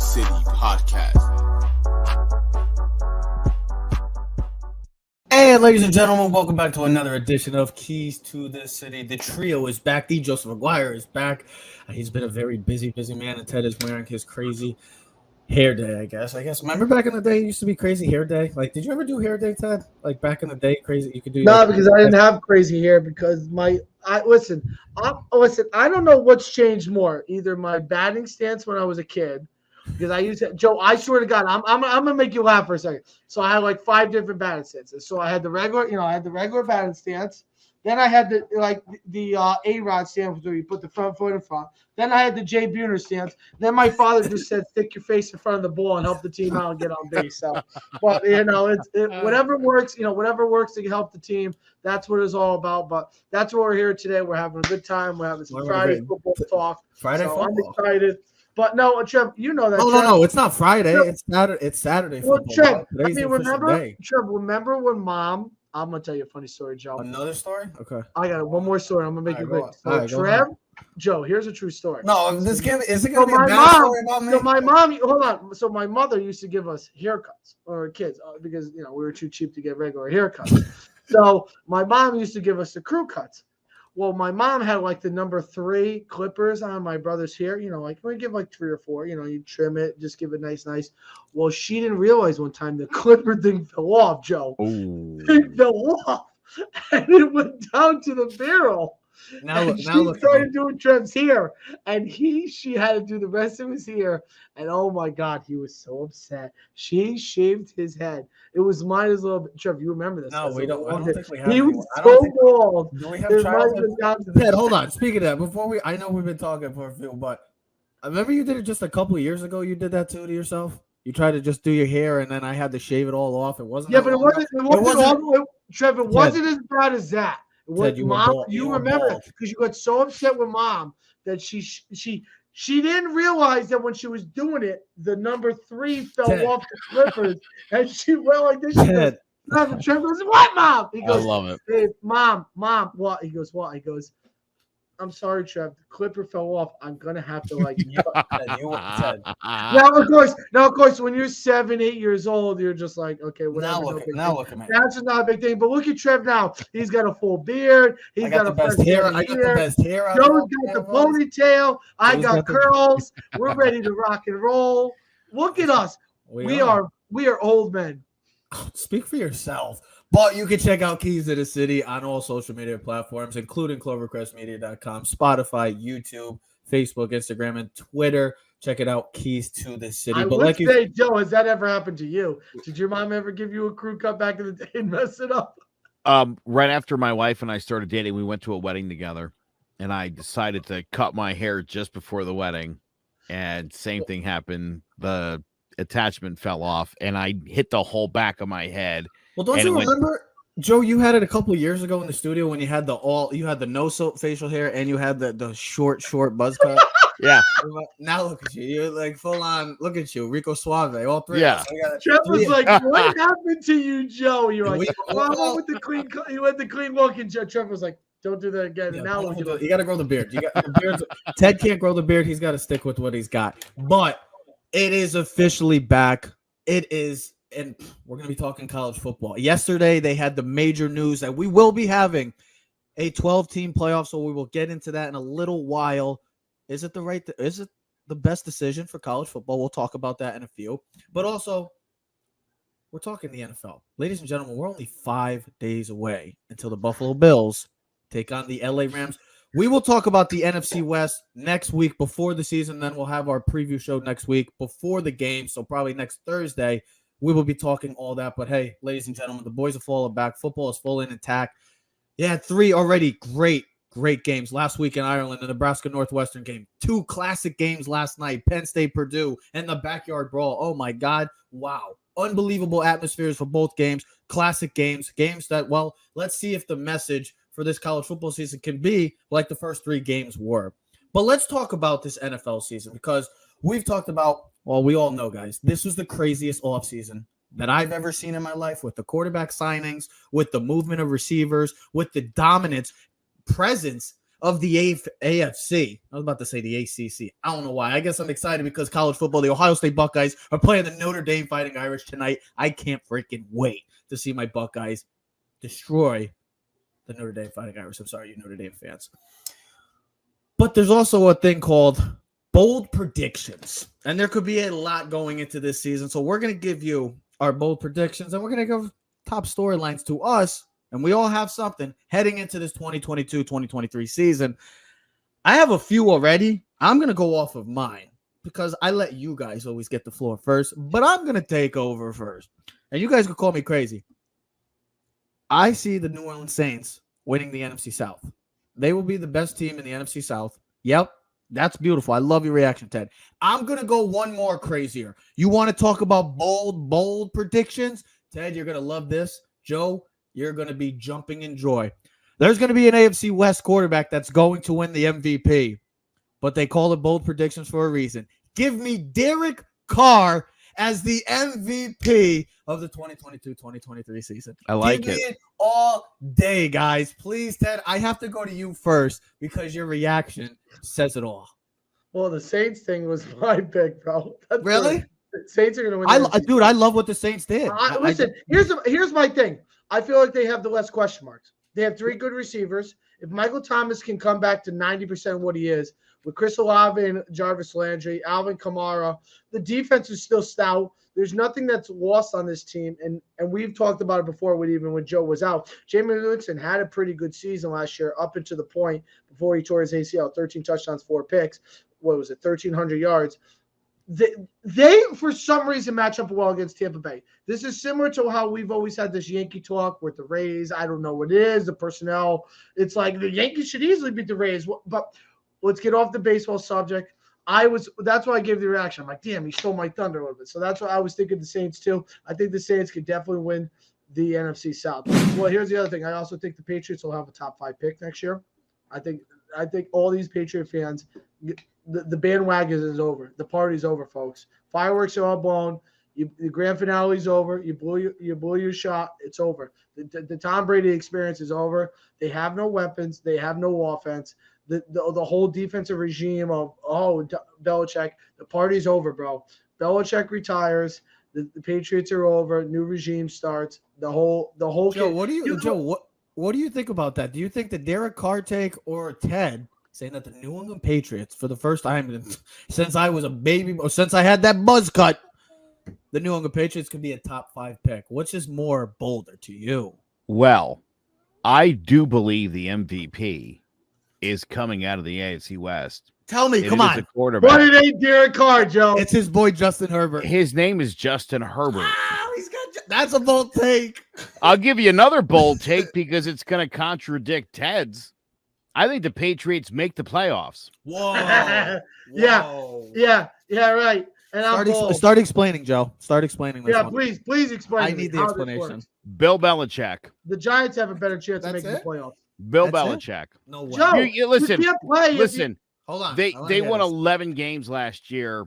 City podcast. And ladies and gentlemen, welcome back to another edition of Keys to the City. The trio is back. The Joseph McGuire is back. He's been a very busy man, and Ted is wearing his crazy hair day, I guess. Remember back in the day, it used to be crazy hair day? Like, did you ever do hair day, Ted? Like, back in the day, crazy? You could do No, because I didn't have crazy hair because listen, I don't know what's changed more. Either my batting stance when I was a kid, because I used to, Joe, I swear to God, I'm gonna make you laugh for a second. So I had like 5 different batting stances. So I had the regular batting stance. Then I had the A-Rod stance where you put the front foot in front. Then I had the Jay Buhner stance. Then my father just said, stick your face in front of the ball and help the team out and get on base. So, but whatever works, whatever works to help the team, that's what it's all about. But that's what we're here today. We're having a good time. We're having some Friday football talk. Friday football. I'm excited. But no, Trev, you know that. No, it's not Friday. Trev, it's Saturday. Well, football. Trev, remember when Mom? I'm gonna tell you a funny story, Joe. Another story? Okay. I got one more story. I'm gonna make it quick. So, Trev, Joe, here's a true story. No, is it gonna be a bad story about me? So my mom, hold on. So my mother used to give us haircuts, or kids, because we were too cheap to get regular haircuts. So my mom used to give us the crew cuts. Well, my mom had like the number 3 clippers on my brother's hair. We give like 3 or 4. You trim it, just give it nice. Well, she didn't realize one time the clipper thing fell off, Joe. Ooh. It fell off, and it went down to the barrel. She started doing Trev's hair, and she had to do the rest of his hair. And oh my God, he was so upset. She shaved his head. It was mine as a little bit. Trev, you remember this? No, we don't. I don't think we have. He was so bald. Do we have childhood? Ted, hold on. Speaking of that, I know we've been talking for a few, but I remember you did it just a couple of years ago. You did that too to yourself. You tried to just do your hair, and then I had to shave it all off. It wasn't. Yeah, but it wasn't. Trev, it wasn't as bad as that. Ted, you remember because you got so upset with Mom that she didn't realize that when she was doing it, the number 3 fell off the clippers, and she went like this. Ted. Trev goes, "What, Mom?" He goes, I love it. "Hey, Mom, what?" He goes, "What?" He goes, "I'm sorry, Trev. The clipper fell off. I'm gonna have to like." Now, of course, when you're 7, 8 years old, you're just like, okay, whatever. Now look at me. That's just not a big thing. But look at Trev now. He's got a full beard. He's got the best hair. I got the best hair. Joe's got the ponytail. I got curls. We're ready to rock and roll. Look at us. We are old men. Speak for yourself. But you can check out Keys to the City on all social media platforms, including clovercrestmedia.com, Spotify, YouTube, Facebook, Instagram, and Twitter. Check it out, Keys to the City. I would say, Joe, has that ever happened to you? Did your mom ever give you a crew cut back in the day and mess it up? Right after my wife and I started dating, we went to a wedding together, and I decided to cut my hair just before the wedding, and same thing happened. The attachment fell off, and I hit the whole back of my head. Well, don't you remember, Joe? You had it a couple of years ago in the studio when you had the no soap facial hair and you had the short buzz cut. Yeah. Now look at you. You're like full on. Look at you, Rico Suave. All 3. Yeah. Trev was like, "What happened to you, Joe?" You're like, "Well, I went with the clean. You went the clean look," and Trev was like, "Don't do that again." And now look at you got to grow the beard. Ted can't grow the beard. He's got to stick with what he's got. But it is officially back. It is. And we're going to be talking college football. Yesterday, they had the major news that we will be having a 12-team playoff, so we will get into that in a little while. Is it the best decision for college football? We'll talk about that in a few. But also, we're talking the NFL. Ladies and gentlemen, we're only 5 days away until the Buffalo Bills take on the LA Rams. We will talk about the NFC West next week before the season. Then we'll have our preview show next week before the game, so probably next Thursday. We will be talking all that. But, hey, ladies and gentlemen, the boys are falling back. Football is full in intact. You had 3 already great games last week in Ireland, the Nebraska-Northwestern game. 2 classic games last night, Penn State-Purdue, and the backyard brawl. Oh, my God. Wow. Unbelievable atmospheres for both games. Classic games. Games that, well, let's see if the message for this college football season can be like the first 3 games were. But let's talk about this NFL season because we've talked about, well, we all know, guys, this was the craziest offseason that I've ever seen in my life with the quarterback signings, with the movement of receivers, with the dominance, presence, of the AFC. I was about to say the ACC. I don't know why. I guess I'm excited because college football, the Ohio State Buckeyes are playing the Notre Dame Fighting Irish tonight. I can't freaking wait to see my Buckeyes destroy the Notre Dame Fighting Irish. I'm sorry, you Notre Dame fans. But there's also a thing called bold predictions. And there could be a lot going into this season. So we're going to give you our bold predictions, and we're going to give top storylines to us. And we all have something heading into this 2022-2023 season. I have a few already. I'm going to go off of mine because I let you guys always get the floor first. But I'm going to take over first. And you guys can call me crazy. I see the New Orleans Saints winning the NFC South. They will be the best team in the NFC South. Yep, that's beautiful. I love your reaction, Ted. I'm going to go one more crazier. You want to talk about bold predictions? Ted, you're going to love this. Joe, you're going to be jumping in joy. There's going to be an AFC West quarterback that's going to win the MVP, but they call it bold predictions for a reason. Give me Derek Carr as the MVP of the 2022-2023 season. I like Give me it all day, guys. Please, Ted, I have to go to you first because your reaction says it all. Well, the Saints thing was my pick, bro. That's Really? Right. The Saints are going to win. Dude, I love what the Saints did. Listen, here's my thing. I feel like they have the less question marks. They have 3 good receivers. If Michael Thomas can come back to 90% of what he is, with Chris Olave and Jarvis Landry, Alvin Kamara, the defense is still stout. There's nothing that's lost on this team, and we've talked about it before when Joe was out. Jameis Winston had a pretty good season last year up until the point before he tore his ACL, 13 touchdowns, 4 picks. What was it, 1,300 yards? They for some reason match up well against Tampa Bay. This is similar to how we've always had this Yankee talk with the Rays. I don't know what it is, the personnel. It's like the Yankees should easily beat the Rays. But let's get off the baseball subject. That's why I gave the reaction. I'm like, damn, he stole my thunder a little bit. So that's why I was thinking the Saints too. I think the Saints could definitely win the NFC South. Well, here's the other thing. I also think the Patriots will have a top 5 pick next year. I think all these Patriot fans, the bandwagon is over. The party's over, folks. Fireworks are all blown. The grand finale is over. You blew your shot. It's over. The Tom Brady experience is over. They have no weapons. They have no offense. The whole defensive regime of Belichick. The party's over, bro. Belichick retires. The Patriots are over. New regime starts. The whole. Joe, what do you think about that? Do you think the Derek Carr take or Ted saying that the New England Patriots, for the first time since I was a baby or since I had that buzz cut, the New England Patriots could be a top 5 pick? Which is more bolder to you? Well, I do believe the MVP is coming out of the AFC West. Tell me, come on. Quarterback. But it ain't Derek Carr, Joe. It's his boy Justin Herbert. His name is Justin Herbert. That's a bold take. I'll give you another bold take because it's going to contradict Ted's. I think the Patriots make the playoffs. Whoa. Yeah, right. And start explaining, Joe. Start explaining this one. Please explain. I need the explanation. Bill Belichick. The Giants have a better chance of making the playoffs. Bill Belichick. No way. Joe, listen. You can't play listen. Hold on. They won 11 games last year.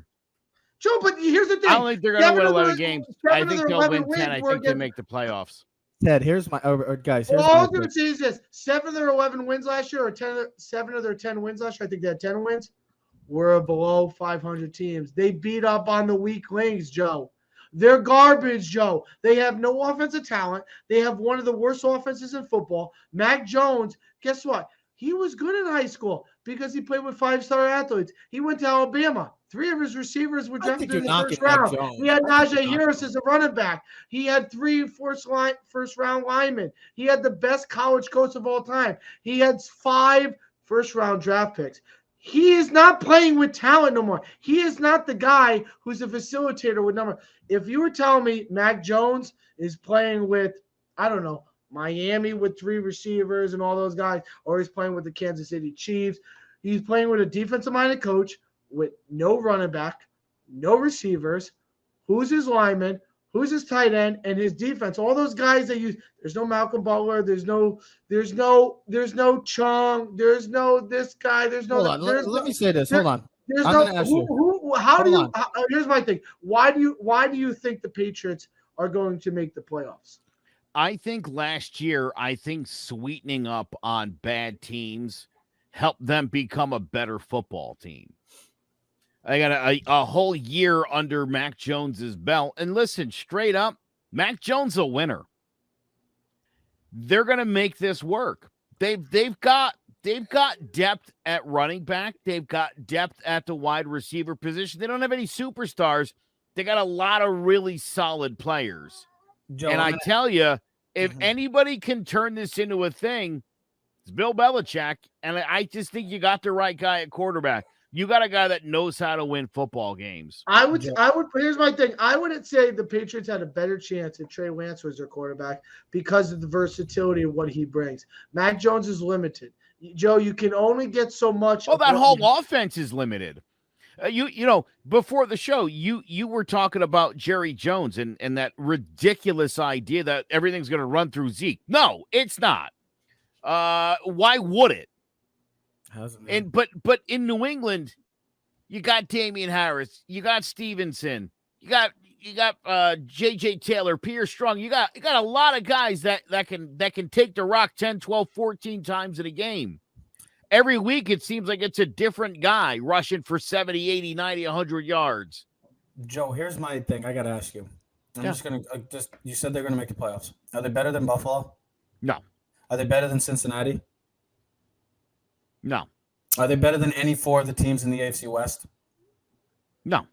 Joe, but here's the thing. I don't think they're going to win 11 games. I think they'll win 10. I think they make the playoffs. Ted, here's my guys. All I was going to say is this: 7 of their 11 wins last year, or 7 of their 10 wins last year. I think they had 10 wins. Were below 500 teams. They beat up on the weak links, Joe. They're garbage, Joe. They have no offensive talent. They have one of the worst offenses in football. Mac Jones, guess what? He was good in high school because he played with 5-star athletes. He went to Alabama. 3 of his receivers were drafted in the first round. He had Najee Harris as a running back. He had 3 first-round linemen. He had the best college coach of all time. He had 5 first-round draft picks. He is not playing with talent no more. He is not the guy who's a facilitator with number. If you were telling me Mac Jones is playing with, I don't know, Miami with 3 receivers and all those guys, or he's playing with the Kansas City Chiefs, he's playing with a defensive-minded coach with no running back, no receivers, who's his lineman, who's his tight end, and his defense. All those guys that use. There's no Malcolm Butler. There's no Chung. There's no this guy. There's no. Hold on. Let me say this. Hold on. There's here's my thing. Why do you think the Patriots are going to make the playoffs? I think last year, sweetening up on bad teams help them become a better football team. I got a whole year under Mac Jones's belt. And listen, straight up, Mac Jones a winner. They're going to make this work. They've got depth at running back. They've got depth at the wide receiver position. They don't have any superstars. They got a lot of really solid players. Joe, and I tell you, if anybody can turn this into a thing, it's Bill Belichick. And I just think you got the right guy at quarterback. You got a guy that knows how to win football games. I would. Here's my thing. I wouldn't say the Patriots had a better chance if Trey Lance was their quarterback because of the versatility of what he brings. Mac Jones is limited. Joe, you can only get so much. Well, that whole offense is limited. You know, before the show, you were talking about Jerry Jones and that ridiculous idea that everything's going to run through Zeke. No, it's not. Why would it? But in New England, you got Damian Harris, you got Stevenson, you got JJ Taylor, Pierce Strong. You got a lot of guys that can take the rock 10, 12, 14 times in a game. Every week it seems like it's a different guy rushing for 70, 80, 90, 100 yards. Joe, here's my thing. I got to ask you. I'm just going to you said they're going to make the playoffs. Are they better than Buffalo? No. Are they better than Cincinnati? No. Are they better than any four of the teams in the AFC West? No.